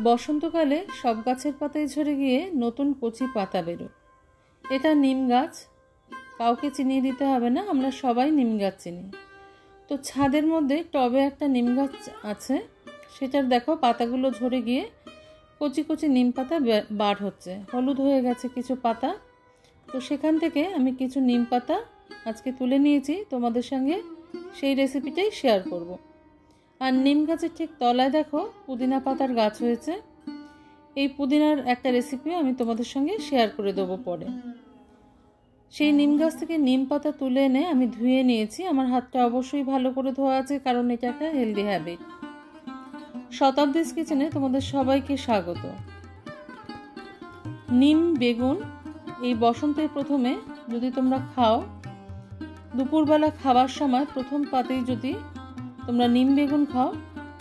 বসন্তকালে সব গাছের পাতায় ঝরে গিয়ে নতুন কচি পাতা বেরোয়। এটা নিম গাছ, কাউকে চিনিয়ে দিতে হবে না, আমরা সবাই নিম গাছ চিনি। তো ছাদের মধ্যে টবে একটা নিম গাছ আছে, সেটার দেখো পাতাগুলো ঝরে গিয়ে কচি কচি নিম পাতা বার হচ্ছে, হলুদ হয়ে গেছে কিছু পাতা। তো সেখান থেকে আমি কিছু নিম পাতা আজকে তুলে নিয়েছি, তোমাদের সঙ্গে সেই রেসিপিটাই শেয়ার করব। আর নিম গাছের ঠিক তলায় দেখো পুদিনা পাতার গাছ হয়েছে। এই পুদিনার একটা রেসিপিও আমি তোমাদের সঙ্গে শেয়ার করে দেবো পরে। সেই নিম গাছ থেকে নিম পাতা তুলে এনে আমি ধুয়ে নিয়েছি। আমার হাতটা অবশ্যই ভালো করে ধোয়া আছে, কারণ এটা একটা হেলদি হ্যাবিট। শতাব্দীজ কিচেনে তোমাদের সবাইকে স্বাগত। নিম বেগুন এই বসন্তের প্রথমে যদি তোমরা খাও, দুপুরবেলা খাবার সময় প্রথম পাতেই যদি তোমরা নিম বেগুন খাও,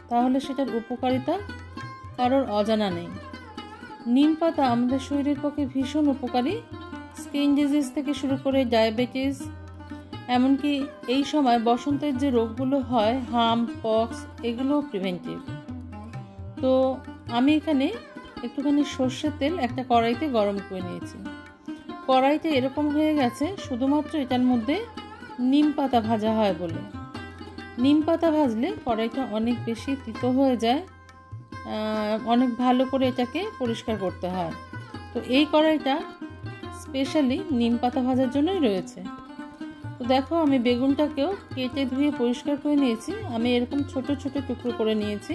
তাহলে সেটার উপকারিতা কারোর অজানা নেই। নিম পাতা আমাদের শরীরের পক্ষে ভীষণ উপকারী। স্কিন ডিজিজ থেকে শুরু করে ডায়াবেটিস, এমনকি এই সময় বসন্তের যে রোগগুলো হয়, হাম পক্স, এগুলোও প্রিভেন্টিভ। তো আমি এখানে একটুখানি সর্ষের তেল একটা কড়াইতে গরম করে নিয়েছি। কড়াইতে এরকম হয়ে গেছে শুধুমাত্র এটার মধ্যে নিম পাতা ভাজা হয় বলে। নিম পাতা ভাজলে কড়াইটা অনেক বেশি তিতো হয়ে যায়, অনেক ভালো করে এটাকে পরিষ্কার করতে হয়। তো এই কড়াইটা স্পেশালি নিম পাতা ভাজার জন্যই রয়েছে। তো দেখো আমি বেগুনটাকেও কেটে ধুয়ে পরিষ্কার করে নিয়েছি। আমি এরকম ছোট ছোট টুকরো করে নিয়েছি।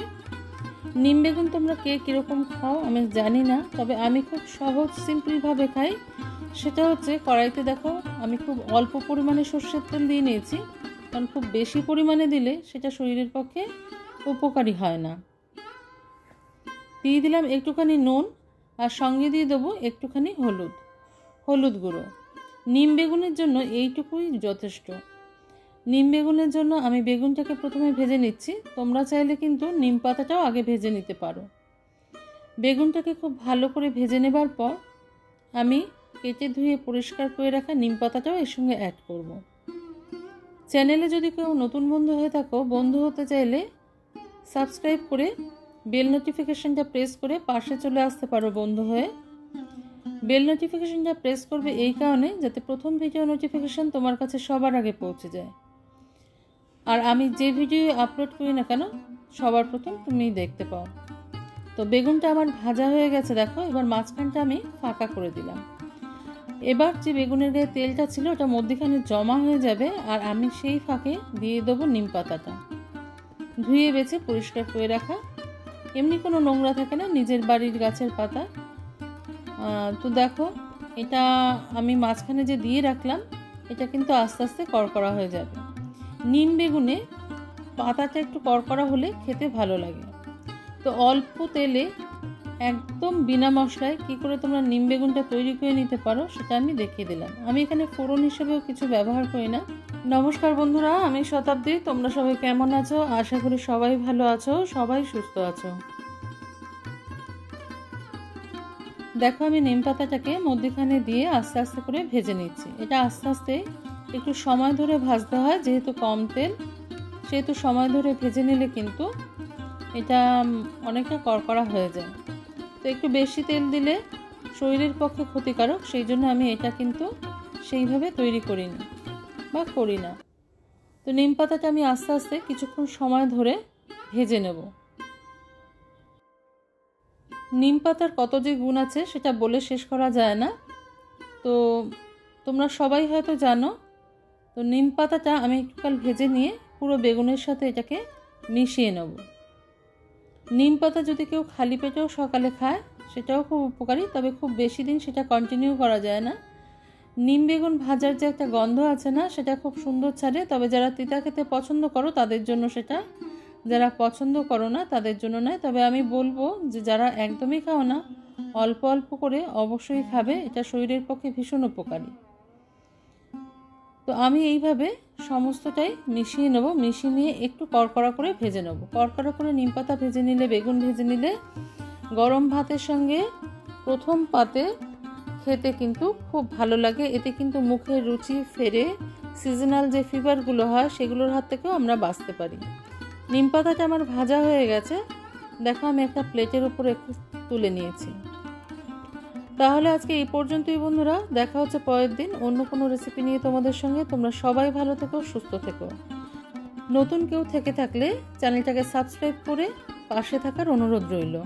নিম বেগুন তোমরা কে কীরকম খাও আমি জানি না, তবে আমি খুব সহজ সিম্পলভাবে খাই। সেটা হচ্ছে কড়াইতে দেখো আমি খুব অল্প পরিমাণে সর্ষের তেল দিয়ে নিয়েছি, কারণ খুব বেশি পরিমাণে দিলে সেটা শরীরের পক্ষে উপকারী হয় না। দিয়ে দিলাম একটুখানি নুন, আর সঙ্গে দিয়ে দেবো একটুখানি হলুদ গুঁড়ো। নিম বেগুনের জন্য এইটুকুই যথেষ্ট। নিম বেগুনের জন্য আমি বেগুনটাকে প্রথমে ভেজে নিচ্ছি। তোমরা চাইলে কিন্তু নিম পাতাটাও আগে ভেজে নিতে পারো। বেগুনটাকে খুব ভালো করে ভেজে নেবার পর আমি কেটে ধুয়ে পরিষ্কার করে রাখা নিম পাতাটাও এর সঙ্গে অ্যাড করব। চ্যানেলে যদি কেউ নতুন বন্ধু হয়ে থাকো, বন্ধু হতে চাইলে সাবস্ক্রাইব করে বেল নোটিফিকেশনটা প্রেস করে পাশে চলে আসতে পারো বন্ধু হয়ে। বেল নোটিফিকেশনটা প্রেস করবে এই কারণে, যাতে প্রথম ভিডিও নোটিফিকেশন তোমার কাছে সবার আগে পৌঁছে যায়, আর আমি যে ভিডিও আপলোড করি না কেন সবার প্রথম তুমি দেখতে পাও। তো বেগুনটা আমার ভাজা হয়ে গেছে দেখো। এবার মাঝখানটা আমি ফাঁকা করে দিলাম। এবার যে বেগুনের গায়ে তেলটা ছিল ওটা মধ্যখানে জমা হয়ে যাবে, আর আমি সেই ফাঁকে দিয়ে দেবো নিম পাতাটা ধুয়ে বেছে পরিষ্কার করে রাখা। এমনি কোনো নোংরা থাকে না, নিজের বাড়ির গাছের পাতা। তো দেখো এটা আমি মাঝখানে যে দিয়ে রাখলাম, এটা কিন্তু আস্তে আস্তে কড়কড়া হয়ে যাবে। নিম বেগুনে পাতাটা একটু কড়কড়া হলে খেতে ভালো লাগে। তো অল্প তেলে একদম বিনা মশলায় কী করে তোমরা নিম বেগুনটা তৈরি করে নিতে পারো সেটা আমি দেখিয়ে দিলাম। আমি এখানে ফোড়ন হিসেবেও কিছু ব্যবহার করি না। নমস্কার বন্ধুরা, আমি শতাব্দী। তোমরা সবাই কেমন আছো? আশা করি সবাই ভালো আছো, সবাই সুস্থ আছো। দেখো আমি নিম পাতাটাকে মধ্যখানে দিয়ে আস্তে আস্তে করে ভেজে নিচ্ছি। এটা আস্তে আস্তে একটু সময় ধরে ভাজতে হয়, যেহেতু কম তেল, সেহেতু সময় ধরে ভেজে নিলে কিন্তু এটা অনেকটা কড়কড়া হয়ে যায়। তো একটু বেশি তেল দিলে শরীরের পক্ষে ক্ষতিকারক, সেই জন্য আমি এটা কিন্তু সেইভাবে তৈরি করিনি বা করি না। তো নিম পাতাটা আমি আস্তে আস্তে কিছুক্ষণ সময় ধরে ভেজে নেব। নিম পাতার কত যে গুণ আছে সেটা বলে শেষ করা যায় না। তো তোমরা সবাই হয়তো জানো। তো নিম পাতাটা আমি একটুকাল ভেজে নিয়ে পুরো বেগুনের সাথে এটাকে মিশিয়ে নেব। নিম পাতা যদি কেউ খালি পেটেও সকালে খায় সেটাও খুব উপকারী, তবে খুব বেশি দিন সেটা কন্টিনিউ করা যায় না। নিম বেগুন ভাজার যে একটা গন্ধ আছে না, সেটা খুব সুন্দর ছাড়ে। তবে যারা তিতা খেতে পছন্দ করো তাদের জন্য সেটা, যারা পছন্দ করো না তাদের জন্য নয়। তবে আমি বলবো যে যারা একদমই খাও না, অল্প অল্প করে অবশ্যই খাবে, এটা শরীরের পক্ষে ভীষণ উপকারী। তো আমি এইভাবে সমস্তটাই মিশিয়ে নেব। মিশিয়ে নিয়ে একটু কড়কড়া করে ভেজে নেব। কড়কড়া করে নিম পাতা ভেজে নিলে, বেগুন ভেজে নিলে গরম ভাতের সঙ্গে প্রথম পাতে খেতে কিন্তু খুব ভালো লাগে। এতে কিন্তু মুখের রুচি ফেরে, সিজনাল যে ফিভারগুলো হয় সেগুলোর হাত থেকেও আমরা বাঁচতে পারি। নিম পাতাটা আমার ভাজা হয়ে গেছে। দেখো আমি একটা প্লেটের উপর একটু তুলে নিয়েছি। তাহলে আজকে এই পর্যন্তই বন্ধুরা, দেখা হচ্ছে পরের দিন অন্য কোনো রেসিপি নিয়ে তোমাদের সঙ্গে। তোমরা সবাই ভালো থেকো, সুস্থ থেকো। নতুন কেউ থেকে থাকলে চ্যানেলটাকে সাবস্ক্রাইব করে পাশে থাকার অনুরোধ রইল।